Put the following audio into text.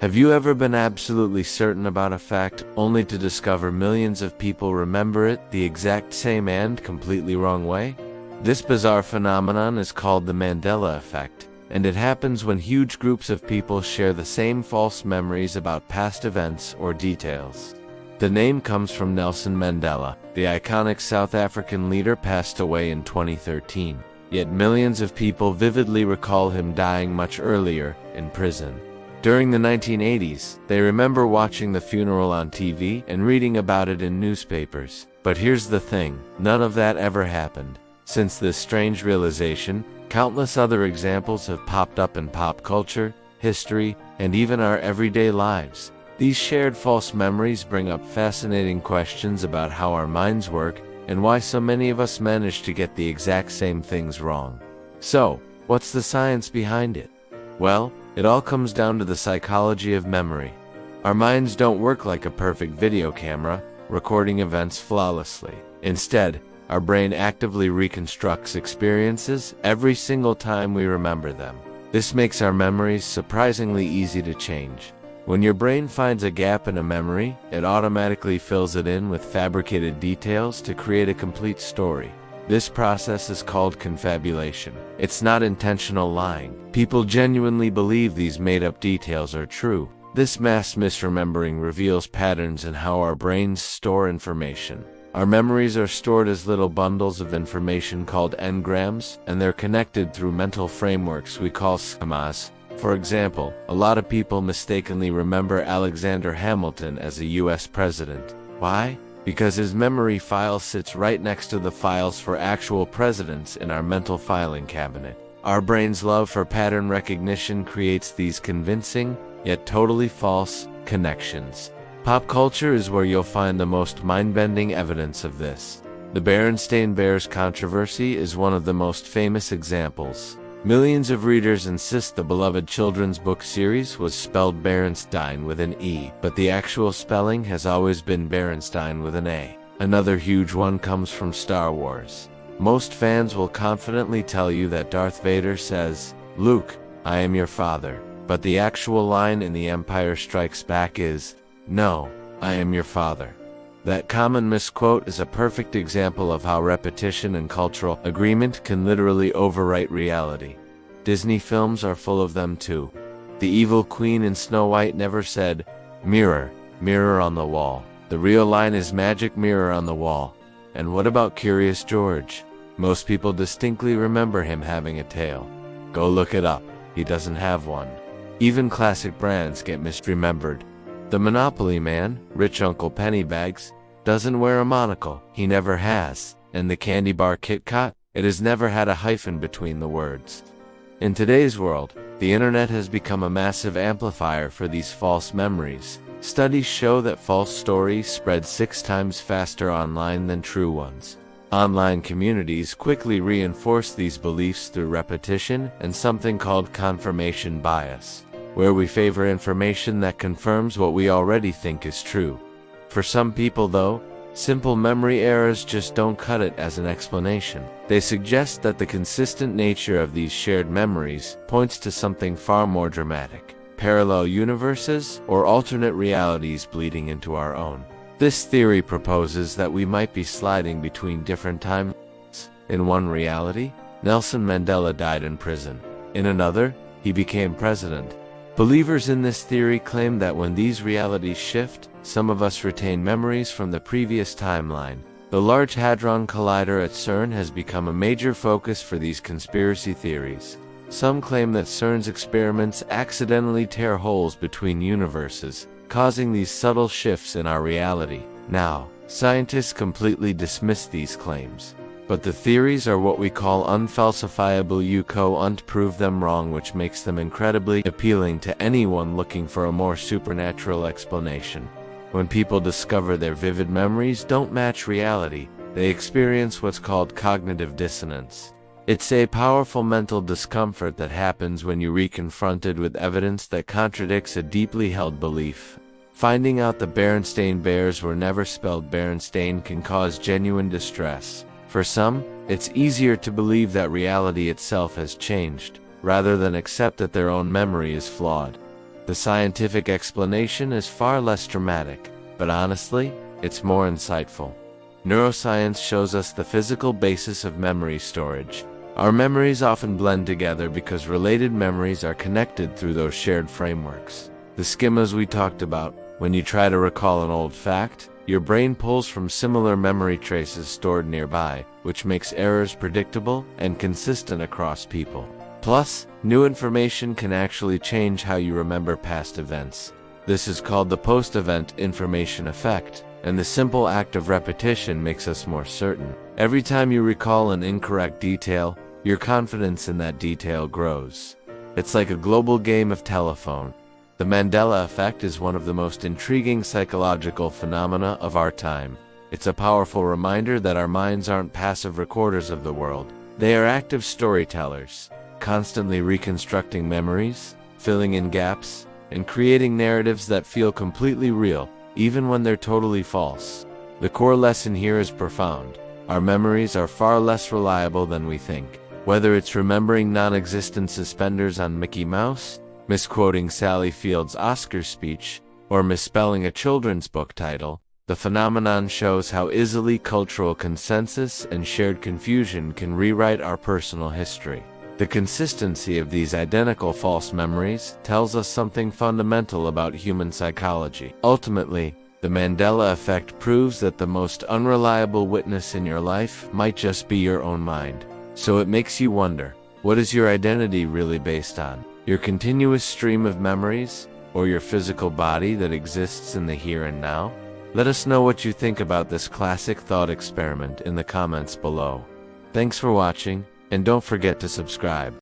Have you ever been absolutely certain about a fact, only to discover millions of people remember it the exact same and completely wrong way? This bizarre phenomenon is called the Mandela Effect, and it happens when huge groups of people share the same false memories about past events or details. The name comes from Nelson Mandela. The iconic South African leader passed away in 2013, yet millions of people vividly recall him dying much earlier, in prison. During the 1980s, they remember watching the funeral on TV and reading about it in newspapers. But here's the thing, none of that ever happened. Since this strange realization, countless other examples have popped up in pop culture, history, and even our everyday lives. These shared false memories bring up fascinating questions about how our minds work and why so many of us manage to get the exact same things wrong. So, what's the science behind it? Well, it all comes down to the psychology of memory. Our minds don't work like a perfect video camera, recording events flawlessly. Instead, our brain actively reconstructs experiences every single time we remember them. This makes our memories surprisingly easy to change. When your brain finds a gap in a memory, it automatically fills it in with fabricated details to create a complete story. This process is called confabulation. It's not intentional lying. People genuinely believe these made-up details are true. This mass misremembering reveals patterns in how our brains store information. Our memories are stored as little bundles of information called engrams, and they're connected through mental frameworks we call schemas. For example, a lot of people mistakenly remember Alexander Hamilton as a US president. Why? Because his memory file sits right next to the files for actual presidents in our mental filing cabinet. Our brain's love for pattern recognition creates these convincing, yet totally false, connections. Pop culture is where you'll find the most mind-bending evidence of this. The Berenstain Bears controversy is one of the most famous examples. Millions of readers insist the beloved children's book series was spelled Berenstein with an E, but the actual spelling has always been Berenstein with an A. Another huge one comes from Star Wars. Most fans will confidently tell you that Darth Vader says, "Luke, I am your father." But the actual line in The Empire Strikes Back is, "No, I am your father." That common misquote is a perfect example of how repetition and cultural agreement can literally overwrite reality. Disney films are full of them too. The evil queen in Snow White never said, "Mirror, mirror on the wall." The real line is "Magic mirror on the wall." And what about Curious George? Most people distinctly remember him having a tail. Go look it up, he doesn't have one. Even classic brands get misremembered. The Monopoly man, rich Uncle Pennybags, doesn't wear a monocle. He never has. And the candy bar Kit Kat, it has never had a hyphen between the words. In today's world, the internet has become a massive amplifier for these false memories. Studies show that false stories spread 6 times faster online than true ones. Online communities quickly reinforce these beliefs through repetition and something called confirmation bias, where we favor information that confirms what we already think is true. For some people though, simple memory errors just don't cut it as an explanation. They suggest that the consistent nature of these shared memories points to something far more dramatic: parallel universes or alternate realities bleeding into our own. This theory proposes that we might be sliding between different timelines. In one reality, Nelson Mandela died in prison. In another, he became president. Believers in this theory claim that when these realities shift, some of us retain memories from the previous timeline. The Large Hadron Collider at CERN has become a major focus for these conspiracy theories. Some claim that CERN's experiments accidentally tear holes between universes, causing these subtle shifts in our reality. Now, scientists completely dismiss these claims. But the theories are what we call unfalsifiable. You can't prove them wrong, which makes them incredibly appealing to anyone looking for a more supernatural explanation. When people discover their vivid memories don't match reality, they experience what's called cognitive dissonance. It's a powerful mental discomfort that happens when you are confronted with evidence that contradicts a deeply held belief. Finding out the Berenstain Bears were never spelled Berenstain can cause genuine distress. For some, it's easier to believe that reality itself has changed, rather than accept that their own memory is flawed. The scientific explanation is far less dramatic, but honestly, it's more insightful. Neuroscience shows us the physical basis of memory storage. Our memories often blend together because related memories are connected through those shared frameworks. The schemas we talked about, when you try to recall an old fact, your brain pulls from similar memory traces stored nearby, which makes errors predictable and consistent across people. Plus, new information can actually change how you remember past events. This is called the post-event information effect, and the simple act of repetition makes us more certain. Every time you recall an incorrect detail, your confidence in that detail grows. It's like a global game of telephone. The Mandela Effect is one of the most intriguing psychological phenomena of our time. It's a powerful reminder that our minds aren't passive recorders of the world. They are active storytellers, constantly reconstructing memories, filling in gaps, and creating narratives that feel completely real, even when they're totally false. The core lesson here is profound. Our memories are far less reliable than we think. Whether it's remembering non-existent suspenders on Mickey Mouse, misquoting Sally Field's Oscar speech, or misspelling a children's book title, the phenomenon shows how easily cultural consensus and shared confusion can rewrite our personal history. The consistency of these identical false memories tells us something fundamental about human psychology. Ultimately, the Mandela Effect proves that the most unreliable witness in your life might just be your own mind. So it makes you wonder, what is your identity really based on? Your continuous stream of memories, or your physical body that exists in the here and now? Let us know what you think about this classic thought experiment in the comments below. Thanks for watching, and don't forget to subscribe.